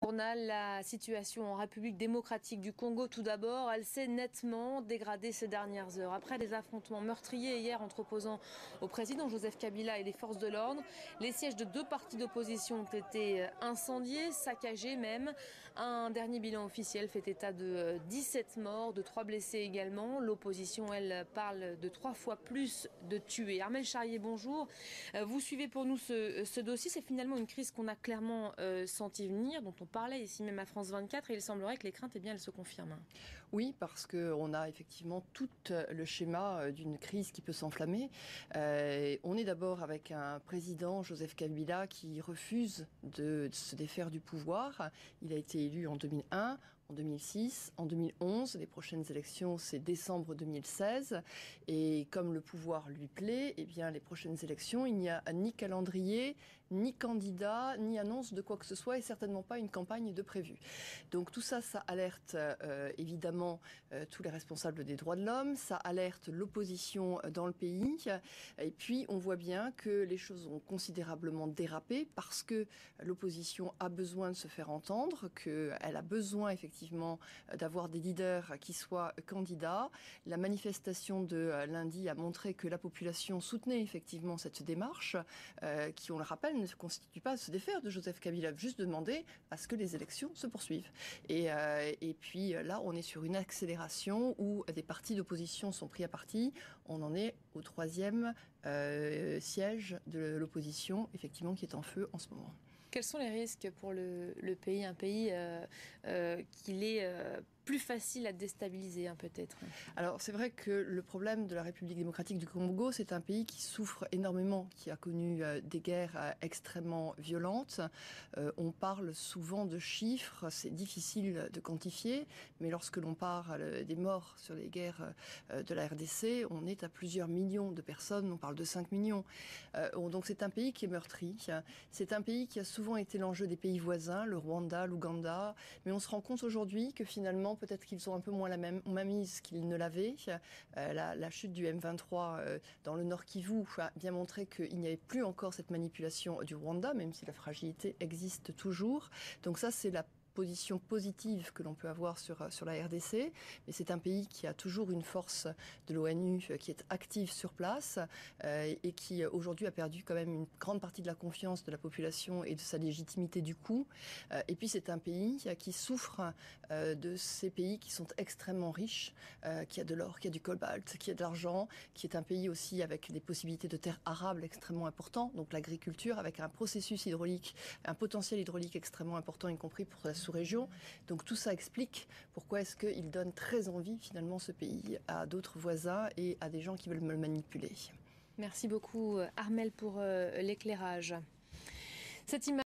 Journal, la situation en République démocratique du Congo tout d'abord, elle s'est nettement dégradée ces dernières heures. Après des affrontements meurtriers hier entre opposants au président Joseph Kabila et les forces de l'ordre, les sièges de 2 partis d'opposition ont été incendiés, saccagés même. Un dernier bilan officiel fait état de 17 morts, de 3 blessés également. L'opposition, elle, parle de 3 fois plus de tués. Armel Charrier, bonjour. Vous suivez pour nous ce dossier. C'est finalement une crise qu'on a clairement senti venir, dont on parlait ici même à France 24, et il semblerait que les craintes, elles se confirment. Oui, parce qu'on a effectivement tout le schéma d'une crise qui peut s'enflammer. On est d'abord avec un président, Joseph Kabila, qui refuse de se défaire du pouvoir. Il a été élu en 2001. En 2006, en 2011, les prochaines élections, c'est décembre 2016. Et comme le pouvoir lui plaît, eh bien, les prochaines élections, il n'y a ni calendrier, ni candidat, ni annonce de quoi que ce soit, et certainement pas une campagne de prévue. Donc tout ça, ça alerte évidemment tous les responsables des droits de l'homme, ça alerte l'opposition dans le pays. Et puis, on voit bien que les choses ont considérablement dérapé parce que l'opposition a besoin de se faire entendre, qu'elle a besoin effectivement d'avoir des leaders qui soient candidats. La manifestation de lundi a montré que la population soutenait effectivement cette démarche, qui, on le rappelle, ne constitue pas à se défaire de Joseph Kabila, juste demander à ce que les élections se poursuivent. Et puis là, on est sur une accélération où des partis d'opposition sont pris à partie. On en est au 3e siège de l'opposition, effectivement, qui est en feu en ce moment. Quels sont les risques pour le pays, un pays qu'il est plus facile à déstabiliser, peut-être? Alors c'est vrai que le problème de la République démocratique du Congo, c'est un pays qui souffre énormément, qui a connu des guerres extrêmement violentes. On parle souvent de chiffres, c'est difficile de quantifier, mais lorsque l'on parle des morts sur les guerres de la RDC, on est à plusieurs millions de personnes, on parle de 5 millions. Donc c'est un pays qui est meurtri, c'est un pays qui a souvent été l'enjeu des pays voisins, le Rwanda, l'Ouganda, mais on se rend compte aujourd'hui que finalement, peut-être qu'ils ont un peu moins la même mise qu'ils ne l'avaient. La chute du M23 dans le Nord Kivu a bien montré qu'il n'y avait plus encore cette manipulation du Rwanda, même si la fragilité existe toujours. Donc ça, c'est la position positive que l'on peut avoir sur la RDC, mais c'est un pays qui a toujours une force de l'ONU qui est active sur place et qui aujourd'hui a perdu quand même une grande partie de la confiance de la population et de sa légitimité du coup. Et puis c'est un pays qui souffre de ces pays qui sont extrêmement riches, qui a de l'or, qui a du cobalt, qui a de l'argent, qui est un pays aussi avec des possibilités de terres arables extrêmement importantes, donc l'agriculture avec un processus hydraulique, un potentiel hydraulique extrêmement important, y compris pour la sous-région. Donc tout ça explique pourquoi est-ce qu'il donne très envie finalement ce pays à d'autres voisins et à des gens qui veulent me le manipuler. Merci beaucoup Armel pour l'éclairage. Cette image